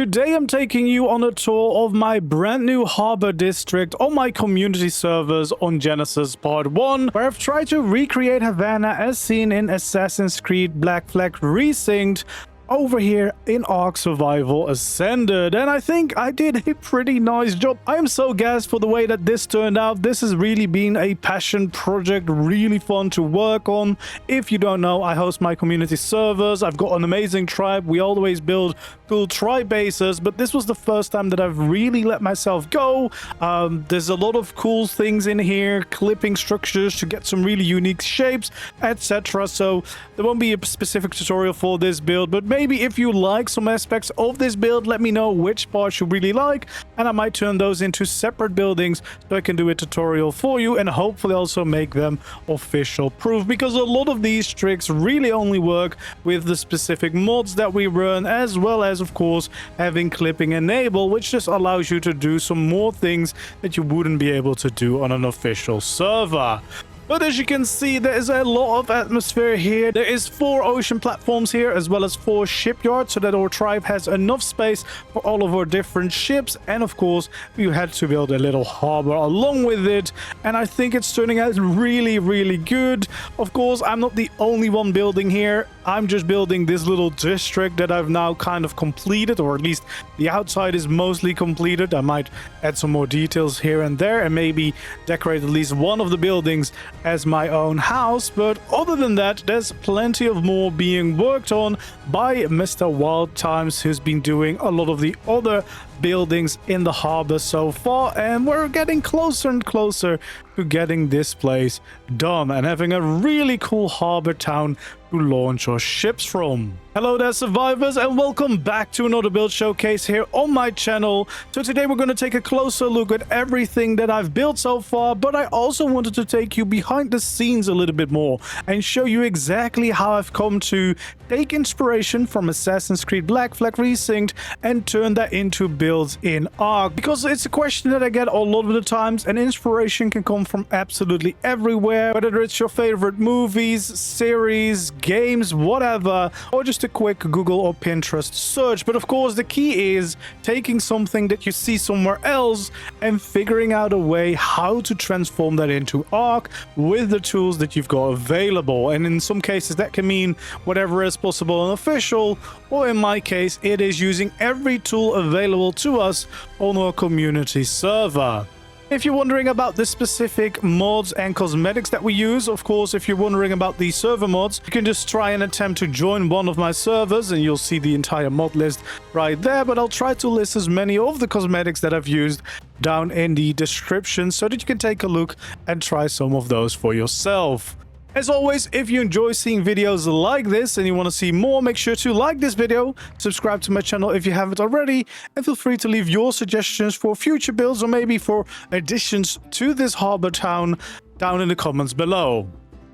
Today I'm taking you on a tour of my brand new Harbour district on my community servers on Genesis Part 1, where I've tried to recreate Havana as seen in Assassin's Creed Black Flag Resynced over here in ARK Survival Ascended, and I think I did a pretty nice job. I am so gassed for the way that this turned out. This has really been a passion project, really fun to work on. If you don't know, I host my community servers. I've got an amazing tribe. We always build cool tribe bases, but this was the first time that I've really let myself go. There's a lot of cool things in here, clipping structures to get some really unique shapes, etc. So there won't be a specific tutorial for this build, but maybe if you like some aspects of this build, let me know which parts you really like, and I might turn those into separate buildings so I can do a tutorial for you and hopefully also make them official proof, because a lot of these tricks really only work with the specific mods that we run, as well as of course having clipping enabled, which just allows you to do some more things that you wouldn't be able to do on an official server. But as you can see, there is a lot of atmosphere here. There is 4 ocean platforms here, as well as 4 shipyards, so that our tribe has enough space for all of our different ships. And of course, we had to build a little harbor along with it, and I think it's turning out really good. Of course, I'm not the only one building here. I'm just building this little district that I've now kind of completed, or at least the outside is mostly completed. I might add some more details here and there, and maybe decorate at least one of the buildings as my own house. But other than that, there's plenty of more being worked on by Mr. Wild Times, who's been doing a lot of the other buildings in the harbor so far, and we're getting closer and closer to getting this place done and having a really cool harbor town to launch our ships from. Hello there, survivors, and welcome back to another build showcase here on my channel. So today we're going to take a closer look at everything that I've built so far, but I also wanted to take you behind the scenes a little bit more and show you exactly how I've come to take inspiration from Assassin's Creed Black Flag Resynced and turn that into builds in ARK, because it's a question that I get a lot of the times, and inspiration can come from absolutely everywhere, whether it's your favorite movies, series, games, whatever, or just a quick Google or Pinterest search. But of course, the key is taking something that you see somewhere else and figuring out a way how to transform that into ARK with the tools that you've got available. And in some cases, that can mean whatever is possible and official, or in my case, it is using every tool available to us on our community server. If you're wondering about the specific mods and cosmetics that we use, of course, if you're wondering about the server mods, you can just try and attempt to join one of my servers and you'll see the entire mod list right there. But I'll try to list as many of the cosmetics that I've used down in the description so that you can take a look and try some of those for yourself. As always, if you enjoy seeing videos like this and you want to see more, make sure to like this video, subscribe to my channel if you haven't already, and feel free to leave your suggestions for future builds or maybe for additions to this harbor town down in the comments below.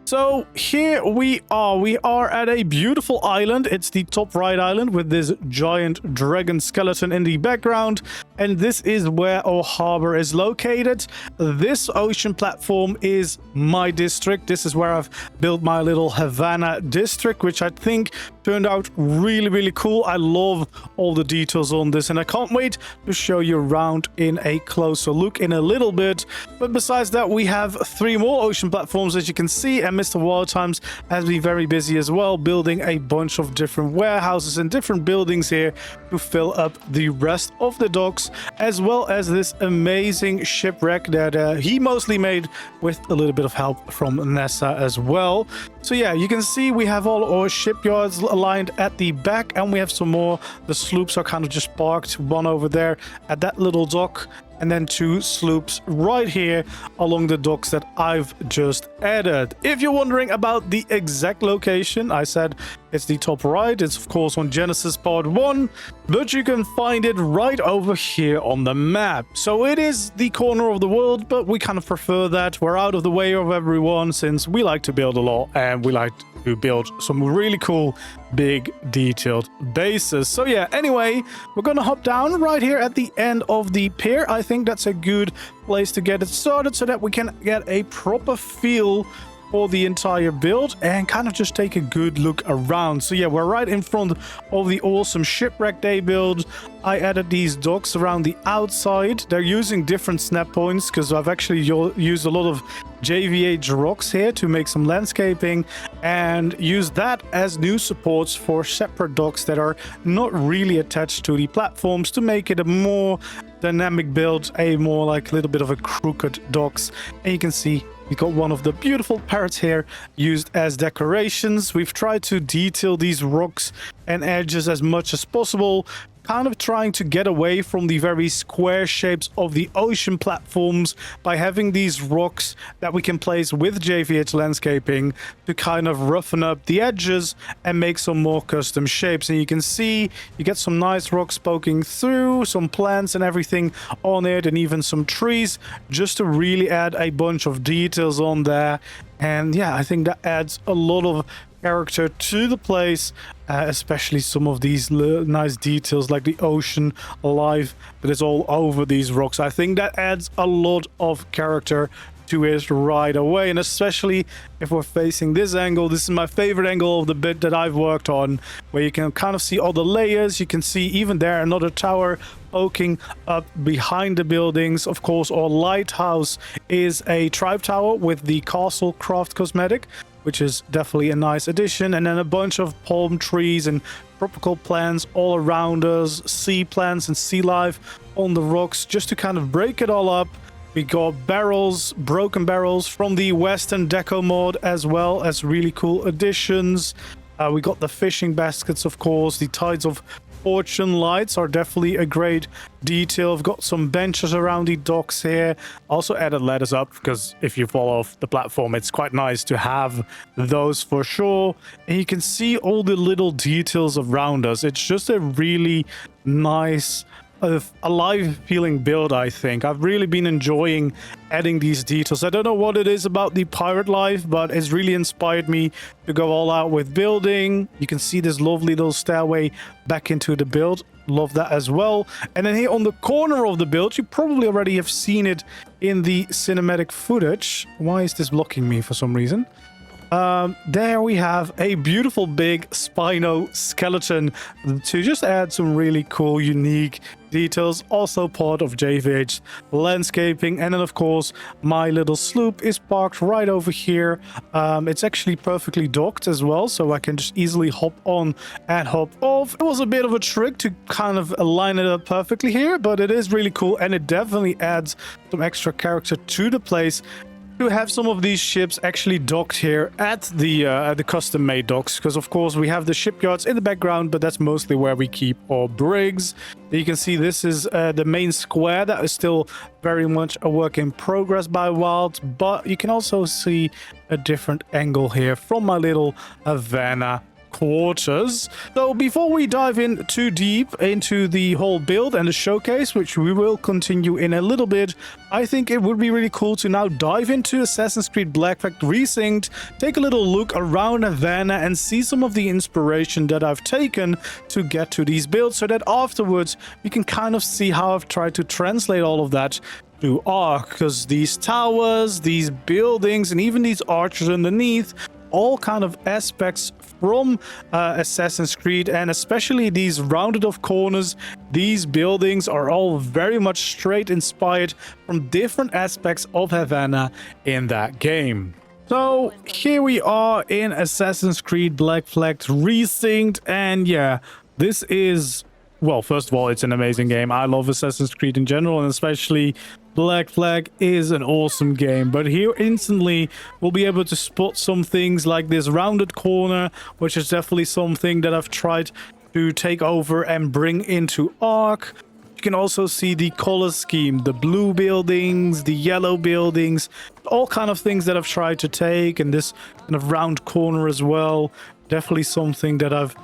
So here we are at a beautiful island. It's the top right island with this giant dragon skeleton in the background, and this is where our harbor is located. This ocean platform is my district. This is where I've built my little Havana district, which I think turned out really cool. I love all the details on this, and I can't wait to show you around in a closer look in a little bit. But besides that, we have 3 more ocean platforms, as you can see, and Mr. Wild Times has been very busy as well, building a bunch of different warehouses and different buildings here to fill up the rest of the docks, as well as this amazing shipwreck that he mostly made with a little bit of help from NASA as well. So yeah, you can see we have all our shipyards aligned at the back, and we have some more. The sloops are kind of just parked, one over there at that little dock, and then 2 sloops right here along the docks that I've just added. If you're wondering about the exact location, I said it's the top right. It's of course on Genesis Part 1, but you can find it right over here on the map. So it is the corner of the world, but we kind of prefer that we're out of the way of everyone, since we like to build a lot and we like to build some really cool, big, detailed bases. So yeah, anyway, we're gonna hop down right here at the end of the pier. I think that's a good place to get it started so that we can get a proper feel for the entire build and kind of just take a good look around. So yeah, we're right in front of the awesome Shipwreck Day build. I added these docks around the outside. They're using different snap points because I've actually used a lot of JVH rocks here to make some landscaping and use that as new supports for separate docks that are not really attached to the platforms to make it a more dynamic build, a more like a little bit of a crooked docks. And you can see we got one of the beautiful parrots here used as decorations. We've tried to detail these rocks and edges as much as possible, kind of trying to get away from the very square shapes of the ocean platforms by having these rocks that we can place with JVH landscaping to kind of roughen up the edges and make some more custom shapes. And you can see you get some nice rocks poking through, some plants and everything on it, and even some trees, just to really add a bunch of details on there. And yeah, I think that adds a lot of character to the place, especially some of these nice details like the ocean alive, but it's all over these rocks. I think that adds a lot of character to it right away, and especially if we're facing this angle. This is my favorite angle of the bit that I've worked on, where you can kind of see all the layers. You can see even there another tower poking up behind the buildings. Of course, our lighthouse is a tribe tower with the castle craft cosmetic, which is definitely a nice addition. And then a bunch of palm trees and tropical plants all around us, sea plants and sea life on the rocks, just to kind of break it all up. We got barrels, broken barrels from the Western Deco mod, as well as really cool additions. We got the fishing baskets, of course. The Tides of Fortune lights are definitely a great detail. I've got some benches around the docks here. Also added ladders up, because if you fall off the platform, it's quite nice to have those for sure. And you can see all the little details around us. It's just a really nice, alive feeling build. I think I've really been enjoying adding these details. I don't know what it is about the pirate life, but it's really inspired me to go all out with building. You can see this lovely little stairway back into the build. Love that as well. And then here on the corner of the build, you probably already have seen it in the cinematic footage. Why is this blocking me for some reason? There we have a beautiful big Spino skeleton to just add some really cool, unique details. Also part of JVH landscaping. And then, of course, my little sloop is parked right over here. It's actually perfectly docked as well, so I can just easily hop on and hop off. It was a bit of a trick to kind of line it up perfectly here, but it is really cool, and it definitely adds some extra character to the place to have some of these ships actually docked here at the custom-made docks, because of course we have the shipyards in the background, but that's mostly where we keep our brigs. You can see this is the main square that is still very much a work in progress by Wild, but you can also see a different angle here from my little Havana quarters. So before we dive in too deep into the whole build and the showcase, which we will continue in a little bit, I think it would be really cool to now dive into Assassin's Creed Black Flag Resynced, take a little look around Havana and see some of the inspiration that I've taken to get to these builds, so that afterwards we can kind of see how I've tried to translate all of that to ARK, because these towers, these buildings, and even these arches underneath, all kind of aspects from Assassin's Creed, and especially these rounded off corners. These buildings are all very much straight inspired from different aspects of Havana in that game. So here we are in Assassin's Creed Black Flag Resynced, and yeah, this is, well, first of all, it's an amazing game. I love Assassin's Creed in general, and especially Black Flag is an awesome game. But here instantly we'll be able to spot some things like this rounded corner, which is definitely something that I've tried to take over and bring into ARK. You can also see the color scheme, the blue buildings, the yellow buildings, all kind of things that I've tried to take, and this kind of round corner as well. Definitely something that I've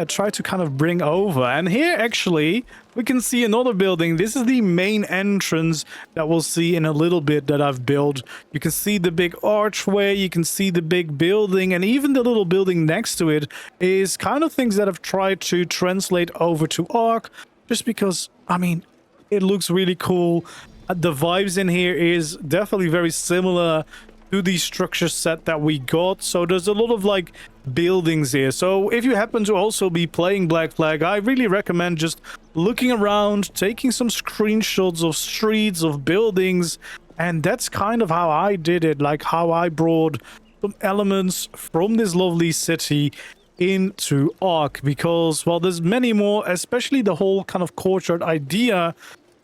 try to kind of bring over. And here actually we can see another building. This is the main entrance that we'll see in a little bit that I've built. You can see the big archway, you can see the big building, and even the little building next to it is kind of things that I've tried to translate over to ARK, just because, I mean, it looks really cool. The vibes in here is definitely very similar to the structure set that we got. So there's a lot of like buildings here. So if you happen to also be playing Black Flag, I really recommend just looking around, taking some screenshots of streets, of buildings, and that's kind of how I did it, like how I brought some elements from this lovely city into ARK, because, well, there's many more, especially the whole kind of courtyard idea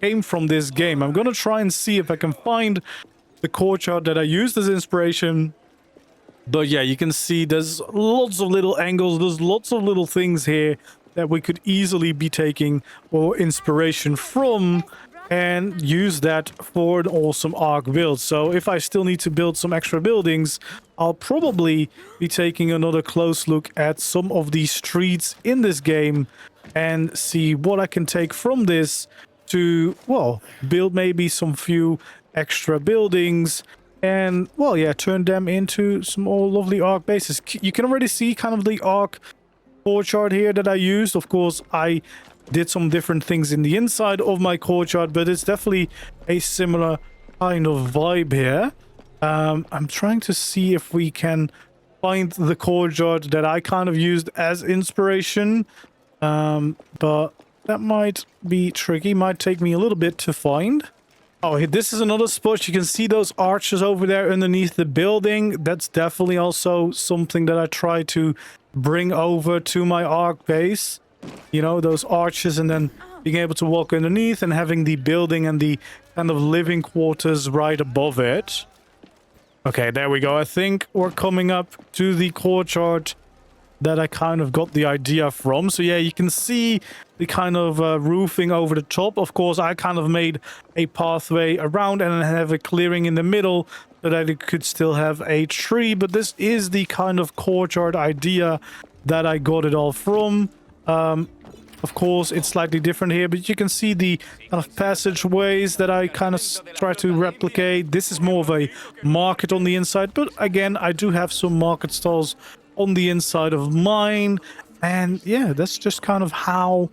came from this game. I'm gonna try and see if I can find the courtyard that I used as inspiration. But yeah, you can see there's lots of little angles, there's lots of little things here that we could easily be taking or inspiration from and use that for an awesome ARK build. So if I still need to build some extra buildings, I'll probably be taking another close look at some of these streets in this game and see what I can take from this to, well, build maybe some few extra buildings and, well, yeah, turn them into some more lovely ARK bases. You can already see kind of the ARK courtyard here that I used. Of course, I did some different things in the inside of my courtyard, but it's definitely a similar kind of vibe here. I'm trying to see if we can find the courtyard that I kind of used as inspiration, but that might be tricky, might take me a little bit to find. Oh, this is another spot. You can see those arches over there underneath the building. That's definitely also something that I try to bring over to my ARK base. You know, those arches, and then being able to walk underneath and having the building and the kind of living quarters right above it. Okay, there we go. I think we're coming up to the courtyard that I kind of got the idea from. So yeah, you can see the kind of roofing over the top. Of course, I kind of made a pathway around and then have a clearing in the middle so that it could still have a tree. But this is the kind of courtyard idea that I got it all from. Of course, it's slightly different here, but you can see the kind of passageways that I kind of try to replicate. This is more of a market on the inside, but again, I do have some market stalls on the inside of mine. And yeah, that's just kind of how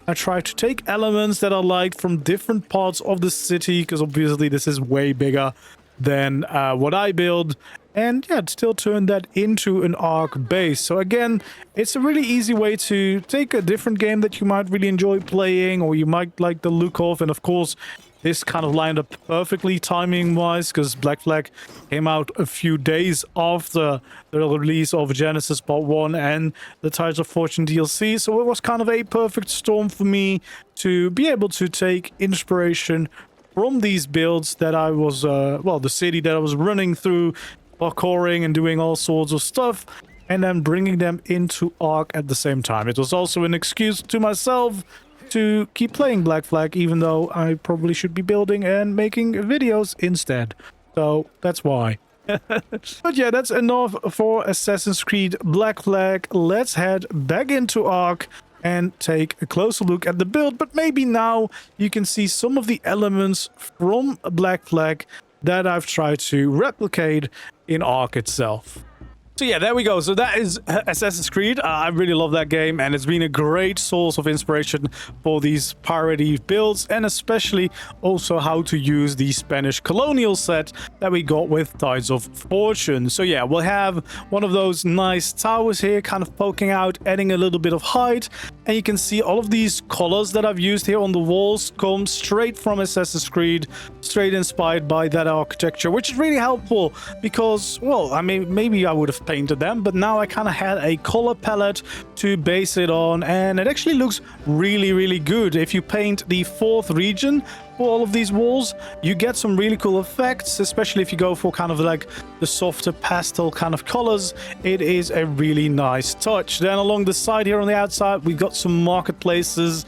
I try to take elements that I like from different parts of the city, because obviously this is way bigger than what I build, and yeah, still turn that into an ARK base. So again, it's a really easy way to take a different game that you might really enjoy playing or you might like the look of. And of course, this kind of lined up perfectly timing wise, because Black Flag came out a few days after the release of Genesis Part 1 and the Tides of Fortune DLC. So it was kind of a perfect storm for me to be able to take inspiration from these builds that I was, well, the city that I was running through, parkouring and doing all sorts of stuff, and then bringing them into ARK at the same time. It was also an excuse to myself to keep playing Black Flag, even though I probably should be building and making videos instead. So that's why. But yeah, that's enough for Assassin's Creed Black Flag. Let's head back into ARK and take a closer look at the build. But maybe now you can see some of the elements from Black Flag that I've tried to replicate in ARK itself. So yeah, there we go. So that is Assassin's Creed. I really love that game, and it's been a great source of inspiration for these piratey builds, and especially also how to use the Spanish Colonial set that we got with Tides of Fortune. So yeah, we'll have one of those nice towers here kind of poking out, adding a little bit of height, and you can see all of these colors that I've used here on the walls come straight from Assassin's Creed, straight inspired by that architecture, which is really helpful because, well, I mean, maybe I would have painted them, but now I kind of had a color palette to base it on, and it actually looks really, really good. If you paint the fourth region for all of these walls, you get some really cool effects, especially if you go for kind of like the softer pastel kind of colors. It is a really nice touch. Then along the side here on the outside, we've got some marketplaces.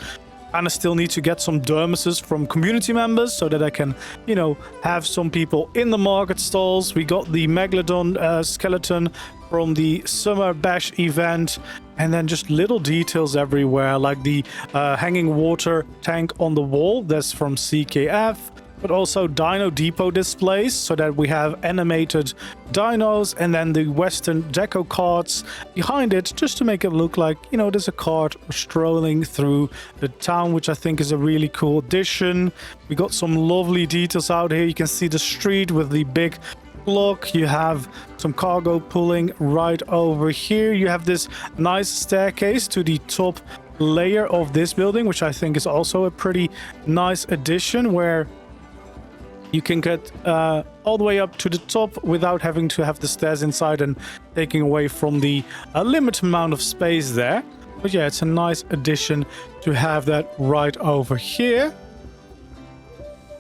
And I still need to get some dermises from community members so that I can, you know, have some people in the market stalls. We got the Megalodon skeleton from the Summer Bash event, and then just little details everywhere, like the hanging water tank on the wall. That's from CKF. But also Dino Depot displays so that we have animated dinos, and then the Western deco carts behind it just to make it look like, you know, there's a cart strolling through the town, which I think is a really cool addition. We got some lovely details out here. You can see the street with the big block. You have some cargo pulling right over here. You have this nice staircase to the top layer of this building, which I think is also a pretty nice addition, where you can get all the way up to the top without having to have the stairs inside and taking away from the limited amount of space there. But yeah, it's a nice addition to have that right over here.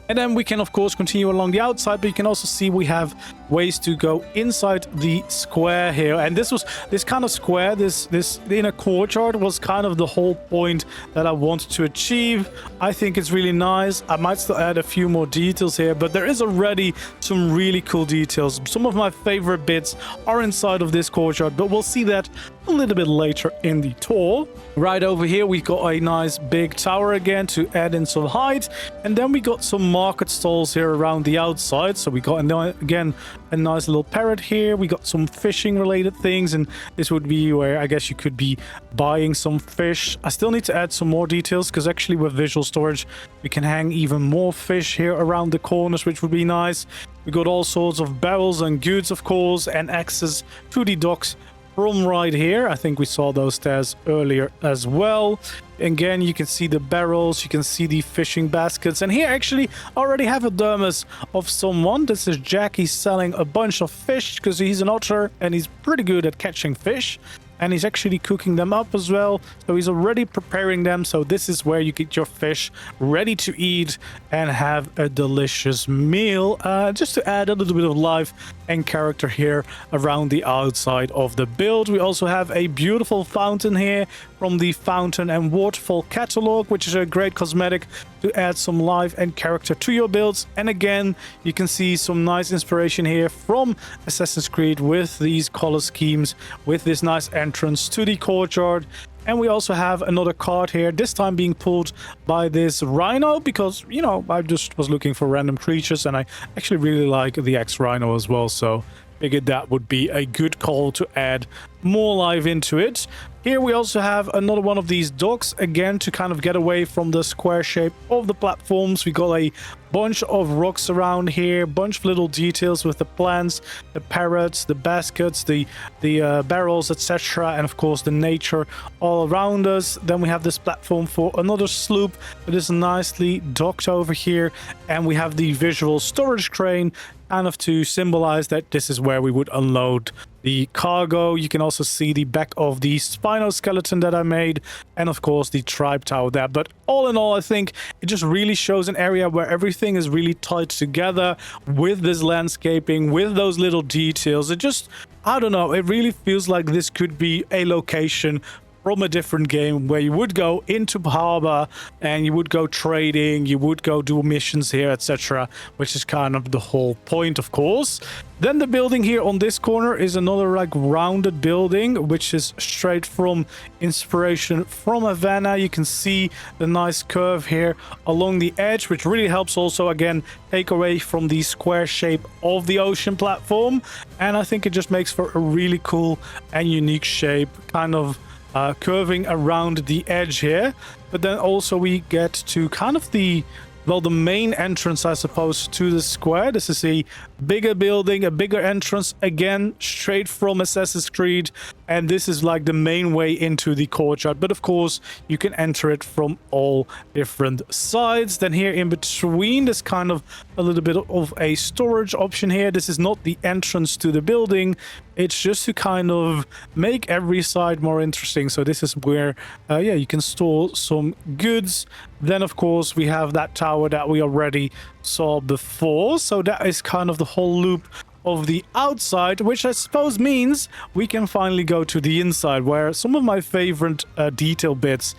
And then we can, of course, continue along the outside, but you can also see we have ways to go inside the square here. And this kind of square, this inner courtyard was kind of the whole point that I wanted to achieve. I think it's really nice. I might still add a few more details here, but there is already some really cool details. Some of my favorite bits are inside of this courtyard, but we'll see that a little bit later in the tour. Right over here, we got a nice big tower again to add in some height. And then we got some market stalls here around the outside. So we got, again, a nice little parrot here. We got some fishing related things. And this would be where I guess you could be buying some fish. I still need to add some more details, because actually with visual storage, we can hang even more fish here around the corners, which would be nice. We got all sorts of barrels and goods, of course, and access to the docks from right here. I think we saw those stairs earlier as well. Again, you can see the barrels, you can see the fishing baskets, and here actually I already have a dermis of someone. This is Jack. He's selling a bunch of fish because he's an otter and he's pretty good at catching fish. And he's actually cooking them up as well. So he's already preparing them. So this is where you get your fish ready to eat and have a delicious meal. Just to add a little bit of life and character here around the outside of the build. We also have a beautiful fountain here from the Fountain and Waterfall Catalogue, which is a great cosmetic to add some life and character to your builds. And again, you can see some nice inspiration here from Assassin's Creed with these color schemes, with this nice entrance to the courtyard. And we also have another card here, this time being pulled by this rhino, because, you know, I just was looking for random creatures and I actually really like the X-Rhino as well. So figured that would be a good call to add more life into it. Here we also have another one of these docks, again, to kind of get away from the square shape of the platforms. We got a bunch of rocks around here, bunch of little details with the plants, the parrots, the baskets, the barrels, etc., and of course the nature all around us. Then we have this platform for another sloop that is nicely docked over here, and we have the visual storage crane, kind of to symbolize that this is where we would unload the cargo. You can also see the back of the spino skeleton that I made, and of course the tribe tower there. But all in all, I think it just really shows an area where everything is really tied together with this landscaping, with those little details. It just, I don't know, it really feels like this could be a location from a different game where you would go into Harbour and you would go trading, you would go do missions here, etc., which is kind of the whole point, of course. Then the building here on this corner is another like rounded building, which is straight from inspiration from Havana. You can see the nice curve here along the edge, which really helps also, again, take away from the square shape of the ocean platform. And I think it just makes for a really cool and unique shape, kind of curving around the edge here. But then also we get to kind of the main entrance, I suppose, to the square. This is a bigger building, a bigger entrance, again, straight from Assassin's Creed. And this is like the main way into the courtyard. But of course, you can enter it from all different sides. Then here in between, there's kind of a little bit of a storage option here. This is not the entrance to the building. It's just to kind of make every side more interesting. So this is where, yeah, you can store some goods. Then, of course, we have that tower that we already saw before. So that is kind of the whole loop of the outside, which I suppose means we can finally go to the inside, where some of my favorite detail bits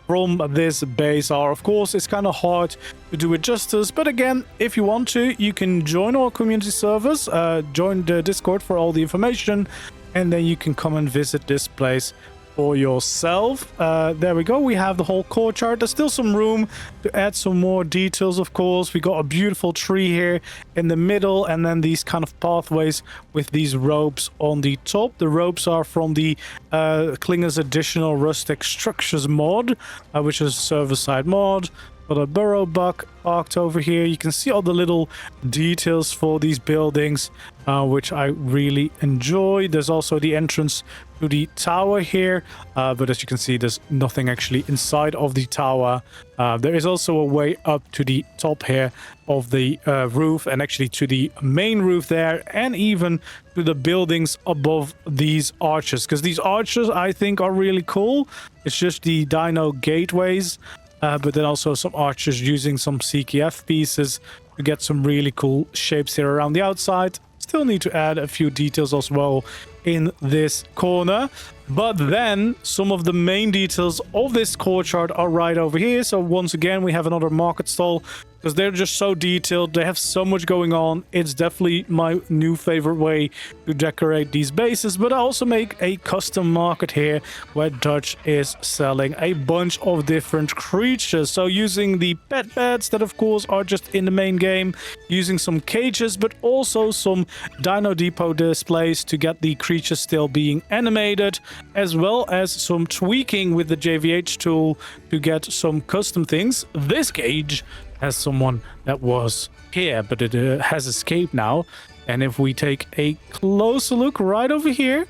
from this base are. Of course, it's kind of hard to do it justice, but again, if you want to, you can join our community servers, join the Discord for all the information, and then you can come and visit this place for yourself. There we go. We have the whole courtyard. There's still some room to add some more details, of course. We got a beautiful tree here in the middle, and then these kind of pathways with these ropes on the top. The ropes are from the Klinger's additional rustic structures mod, which is a server-side mod. Got a burrow buck parked over here. You can see all the little details for these buildings, which I really enjoy. There's also the entrance to the tower here, but as you can see, there's nothing actually inside of the tower. There is also a way up to the top here of the roof, and actually to the main roof there, and even to the buildings above these arches, because these arches I think are really cool. It's just the dino gateways, but then also some archers using some CKF pieces to get some really cool shapes here around the outside. Still need to add a few details as well in this corner, but then some of the main details of this courtyard are right over here. So once again, we have another market stall, because they're just so detailed. They have so much going on. It's definitely my new favorite way to decorate these bases. But I also make a custom market here where Dutch is selling a bunch of different creatures. So using the pet beds that of course are just in the main game, using some cages, but also some Dino Depot displays to get the creatures still being animated, as well as some tweaking with the JVH tool to get some custom things. This cage has someone that was here, but it has escaped now. And if we take a closer look right over here,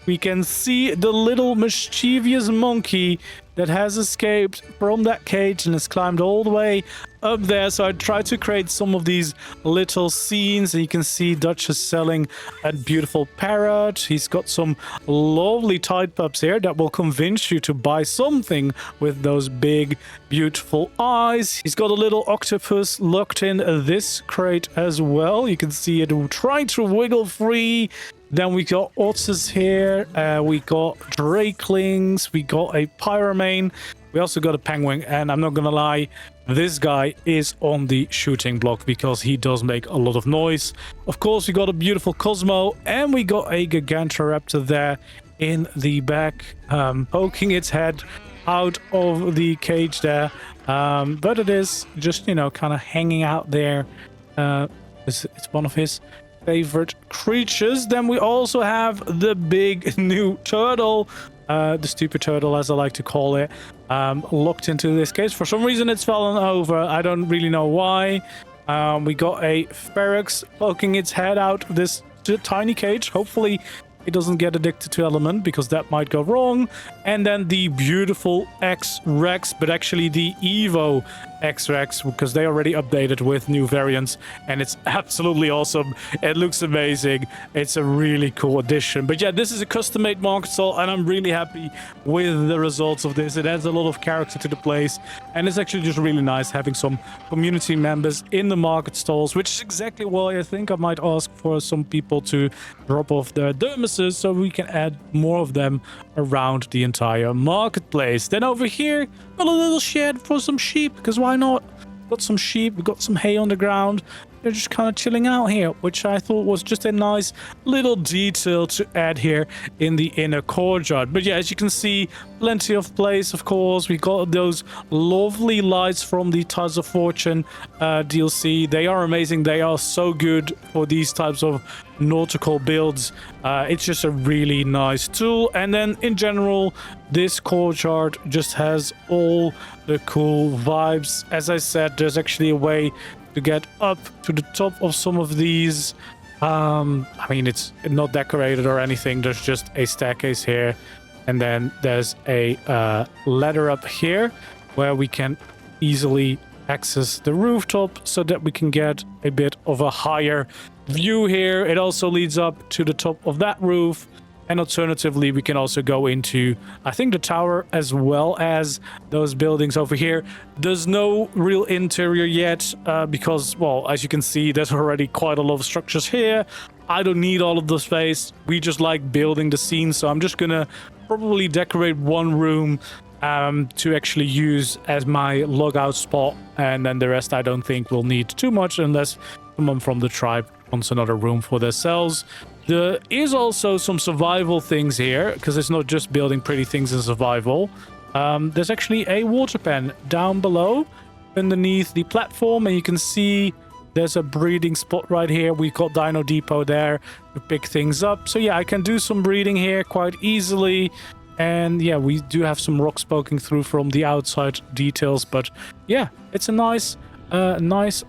we can see the little mischievous monkey that has escaped from that cage and has climbed all the way up there. So I tried to create some of these little scenes, and you can see Dutch is selling a beautiful parrot. He's got some lovely tide pups here that will convince you to buy something with those big beautiful eyes. He's got a little octopus locked in this crate as well. You can see it trying to wiggle free. Then we got otters here, we got drakelings, we got a pyromane, we also got a penguin, and I'm not gonna lie, this guy is on the shooting block because he does make a lot of noise. Of course, we got a beautiful Cosmo, and we got a Gigantoraptor there in the back, poking its head out of the cage there, but it is just, you know, kind of hanging out there. It's one of his favorite creatures. Then we also have the big new turtle, the stupid turtle as I like to call it, locked into this case. For some reason it's fallen over. I don't really know why. We got a Ferox poking its head out of this tiny cage. Hopefully it doesn't get addicted to element, because that might go wrong. And then the beautiful X-Rex, but actually the Evo X-Rex, because they already updated with new variants, and it's absolutely awesome. It looks amazing. It's a really cool addition. But yeah, this is a custom-made market stall, and I'm really happy with the results of this. It adds a lot of character to the place, and it's actually just really nice having some community members in the market stalls, which is exactly why I think I might ask for some people to drop off their dermises so we can add more of them around the entire marketplace. Then over here, got a little shed for some sheep, because why not? Got some sheep, we got some hay on the ground. They're just kind of chilling out here, which I thought was just a nice little detail to add here in the inner courtyard. But yeah, as you can see, plenty of place, of course. We got those lovely lights from the Tides of Fortune DLC. They are amazing. They are so good for these types of nautical builds. It's just a really nice tool. And then in general, this courtyard just has all the cool vibes. As I said, there's actually a way to get up to the top of some of these. I mean, it's not decorated or anything. There's just a staircase here, and then there's a ladder up here where we can easily access the rooftop so that we can get a bit of a higher view here. It also leads up to the top of that roof, and alternatively we can also go into, I think, the tower as well as those buildings over here. There's no real interior yet because, well, as you can see, there's already quite a lot of structures here. I don't need all of the space. We just like building the scene, so I'm just gonna probably decorate one room to actually use as my logout spot, and then the rest I don't think we'll need too much unless someone from the tribe wants another room for themselves. There is also some survival things here, because it's not just building pretty things in survival. There's actually a water pen down below underneath the platform, and you can see there's a breeding spot right here. We've got Dino Depot there to pick things up. So yeah, I can do some breeding here quite easily. And yeah, we do have some rocks poking through from the outside details, but yeah, it's a nice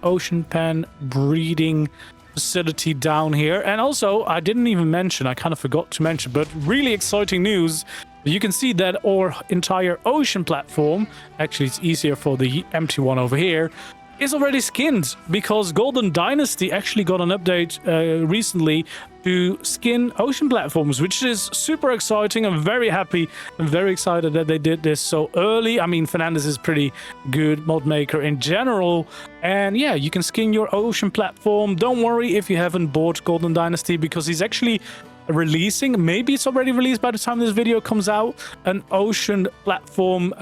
ocean pen breeding facility down here. And also, I didn't even mention, I kind of forgot to mention, but really exciting news. You can see that our entire ocean platform, actually it's easier for the empty one over here, is already skinned, because Golden Dynasty actually got an update recently to skin ocean platforms, which is super exciting. I'm very happy and very excited that they did this so early. I mean, Fernandez is pretty good mod maker in general, and yeah, you can skin your ocean platform. Don't worry if you haven't bought Golden Dynasty, because he's actually releasing, maybe it's already released by the time this video comes out, an ocean platform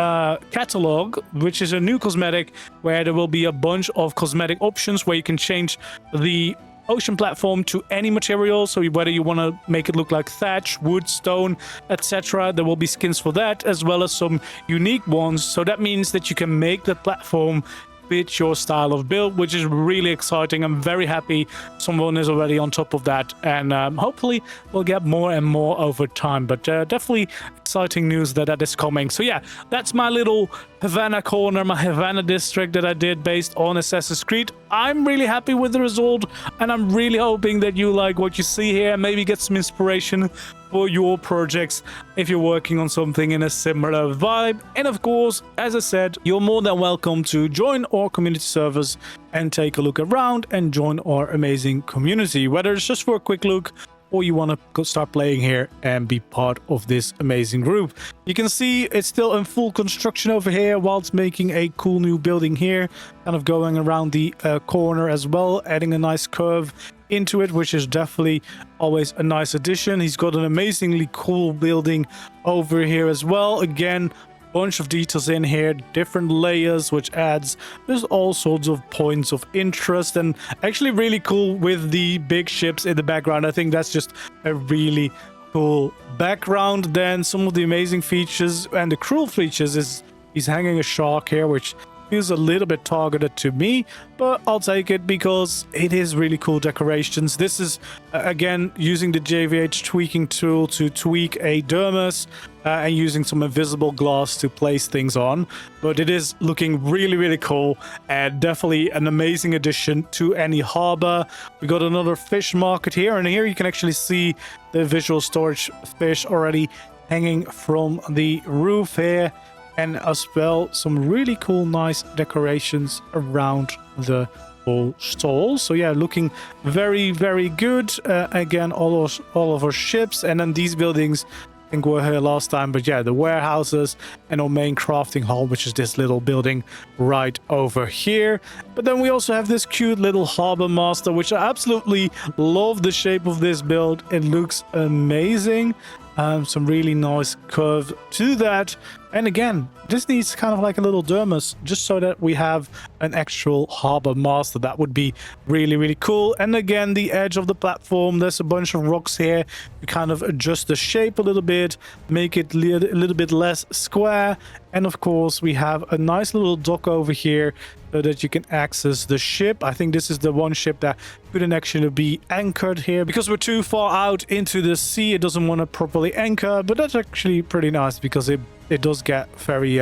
catalog, which is a new cosmetic where there will be a bunch of cosmetic options where you can change the ocean platform to any material. So whether you want to make it look like thatch, wood, stone, etc., there will be skins for that, as well as some unique ones. So that means that you can make the platform fit your style of build, which is really exciting. I'm very happy someone is already on top of that, and hopefully we'll get more and more over time. But definitely exciting news that that is coming. So yeah, that's my little Havana corner, my Havana district that I did based on Assassin's Creed. I'm really happy with the result, and I'm really hoping that you like what you see here, maybe get some inspiration for your projects if you're working on something in a similar vibe. And of course, as I said, you're more than welcome to join our community servers and take a look around and join our amazing community, whether it's just for a quick look or you want to start playing here and be part of this amazing group. You can see it's still in full construction over here, whilst making a cool new building here, kind of going around the corner as well, adding a nice curve into it, which is definitely always a nice addition. He's got an amazingly cool building over here as well. Again, bunch of details in here, different layers, which adds there's all sorts of points of interest, and actually really cool with the big ships in the background. I think that's just a really cool background. Then some of the amazing features and the cruel features is he's hanging a shark here, which feels a little bit targeted to me, but I'll take it because it is really cool decorations. This is again using the JVH tweaking tool to tweak a dermis and using some invisible glass to place things on, but it is looking really cool and definitely an amazing addition to any harbor. We got another fish market here, and here you can actually see the visual storage fish already hanging from the roof here. And as well, some really cool, nice decorations around the whole stall. So yeah, looking very good. Again, all of our ships, and then these buildings I think were here last time. But yeah, the warehouses and our main crafting hall, which is this little building right over here. But then we also have this cute little harbor master, which I absolutely love the shape of this build. It looks amazing. Some really nice curve to that. And again, this needs kind of like a little dermis, just so that we have an actual harbor master. That would be really cool. And again, the edge of the platform, there's a bunch of rocks here. We kind of adjust the shape a little bit, make it a little bit less square. And of course, we have a nice little dock over here so that you can access the ship. I think this is the one ship that couldn't actually be anchored here because we're too far out into the sea. It doesn't want to properly anchor, but that's actually pretty nice because it does get very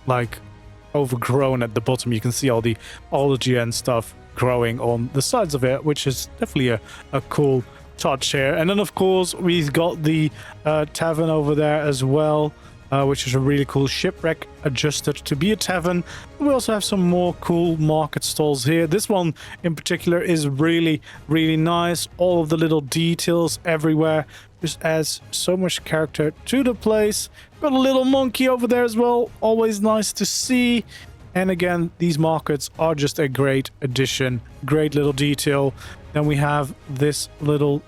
like overgrown at the bottom. You can see all the algae and stuff growing on the sides of it, which is definitely a cool touch here. And then of course we've got the tavern over there as well, which is a really cool shipwreck adjusted to be a tavern. We also have some more cool market stalls here. This one in particular is really nice. All of the little details everywhere just adds so much character to the place. Got a little monkey over there as well, always nice to see. And again, these markets are just a great addition, great little detail. Then we have this little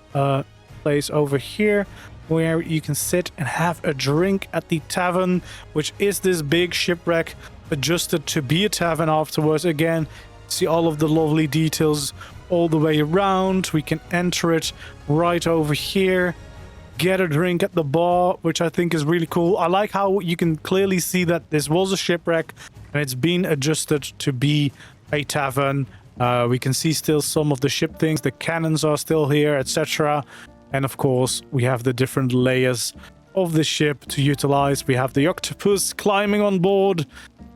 place over here where you can sit and have a drink at the tavern, which is this big shipwreck adjusted to be a tavern afterwards. Again, see all of the lovely details all the way around. We can enter it right over here, get a drink at the bar, which I think is really cool. I like how you can clearly see that this was a shipwreck and it's been adjusted to be a tavern. We can see still some of the ship things, the cannons are still here, etc. And of course, we have the different layers of the ship to utilize. We have the octopus climbing on board,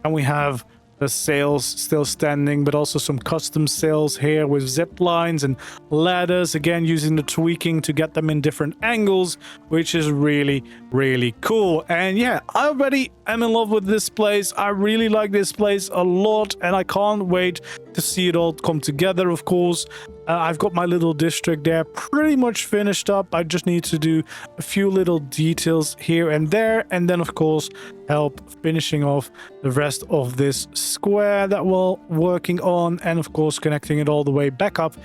and we have the sails still standing, but also some custom sails here with zip lines and ladders, again using the tweaking to get them in different angles, which is really, really cool. And yeah, I already am in love with this place. I really like this place a lot, and I can't wait to see it all come together. Of course, I've got my little district there pretty much finished up. I just need to do a few little details here and there, and then of course help finishing off the rest of this square that we're working on, and of course connecting it all the way back up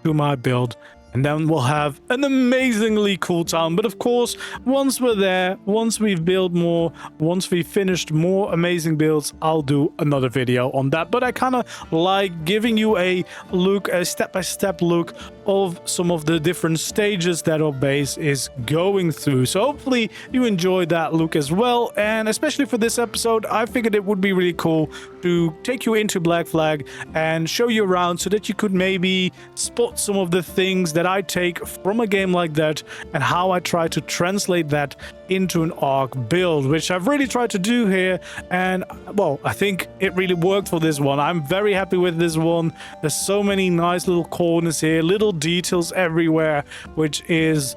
to my build. And then we'll have an amazingly cool town. But of course, once we're there, once we've built more, once we've finished more amazing builds, I'll do another video on that. But I kind of like giving you a look, a step-by-step look of some of the different stages that our base is going through. So hopefully you enjoyed that look as well. And especially for this episode, I figured it would be really cool to take you into Black Flag and show you around so that you could maybe spot some of the things that I take from a game like that and how I try to translate that into an ARK build, which I've really tried to do here. And well, I think it really worked for this one. I'm very happy with this one. There's so many nice little corners here, little details everywhere, which is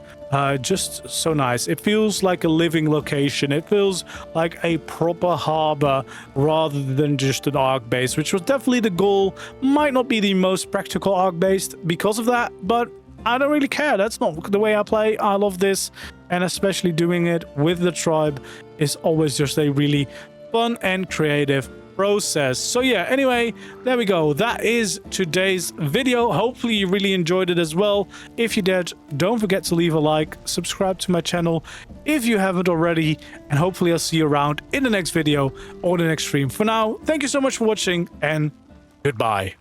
just so nice. It feels like a living location. It feels like a proper harbor rather than just an ARK base, which was definitely the goal. Might not be the most practical ARK based because of that, but I don't really care. That's not the way I play. I love this, and especially doing it with the tribe is always just a really fun and creative process. So yeah, anyway, there we go. That is today's video. Hopefully you really enjoyed it as well. If you did, don't forget to leave a like, subscribe to my channel if you haven't already, and hopefully I'll see you around in the next video or the next stream. For now, thank you so much for watching, and goodbye.